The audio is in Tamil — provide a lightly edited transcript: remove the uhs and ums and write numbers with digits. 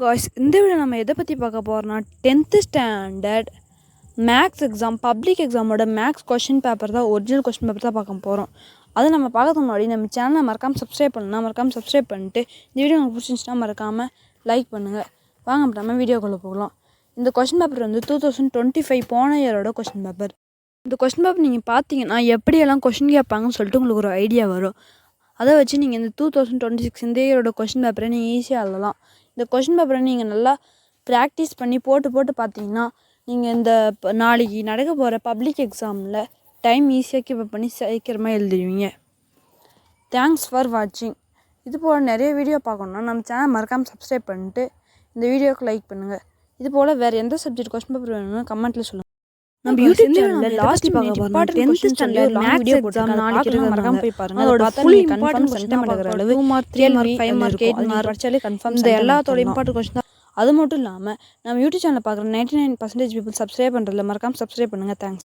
காய்ஸ் இந்த வீடியோ நம்ம எதை பற்றி பார்க்க போகிறோம்னா 10th standard maths exam public எக்ஸாமோட மேக்ஸ் கொஷின் பேப்பர் தான் ஒரிஜினல் கொஷின் பேப்பர் தான் பார்க்க போகிறோம். அதை நம்ம பார்க்கறதுக்கு முன்னாடி நம்ம சேனலை மறக்காமல் சப்ஸ்கிரைப் பண்ணலாம். மறக்காமல் சப்ஸ்கிரைப் பண்ணிட்டு இந்த வீடியோ உங்களுக்கு பிடிச்சிருந்துச்சுன்னா மறக்காமல் லைக் பண்ணுங்கள். வாங்க நம்ம வீடியோக்குள்ளே போகலாம். இந்த கொஷின் பேப்பர் வந்து 2025 போன இயரோட கொஷின் பேப்பர். இந்த கொஷின் பேப்பர் நீங்கள் பார்த்தீங்கன்னா எப்படியெல்லாம் கொஷின் கேட்பாங்கன்னு சொல்லிட்டு உங்களுக்கு ஒரு ஐடியா வரும். அதை வச்சு நீங்கள் இந்த 2026 இந்த இயரோட கொஷின் பேப்பரை நீங்கள் ஈஸியாக எழுதலாம். இந்த கொஷின் பேப்பரை நீங்கள் நல்லா ப்ராக்டிஸ் பண்ணி போட்டு பார்த்தீங்கன்னா நீங்கள் இந்த நாளைக்கு நடக்க போகிற பப்ளிக் எக்ஸாமில் டைம் ஈஸியாக கீப் பண்ணி சீக்கிரமாக எழுதுவீங்க. தேங்க்ஸ் ஃபார் வாட்சிங். இது போல் நிறைய வீடியோ பார்க்கணுன்னா நம்ம சேனல் மறக்காமல் சப்ஸ்கிரைப் பண்ணிட்டு இந்த வீடியோக்கு லைக் பண்ணுங்கள். இது போல் வேறு எந்த சப்ஜெக்ட் கொஸ்டின் பேப்பர் வேணும்னு கமெண்ட்டில் சொல்லுங்கள். நம்ம யூடியூப் சேனல்ல லாஸ்ட் பார்க்க போறோம் 10th standard long video exam நாளைக்கு மறக்காம போய் பாருங்க. அதோட ஃபுல் இம்பார்ட்டன்ட் क्वेश्चन பண்ற அளவு 2 மார்க் 3 மார்க் 5 மார்க் 8 மார்க் படிச்சாலே கன்ஃபார்ம் இந்த எல்லாத்தோட இம்பார்ட்டன்ட் क्वेश्चन. அது மட்டும் இல்லாம நம்ம யூடியூப் சேனல்ல பார்க்குற 99% பீப்புள் சப்ஸ்கிரைப் பண்றதுல மறக்காம சப்ஸ்கிரைப் பண்ணுங்க. தேங்க்ஸ்.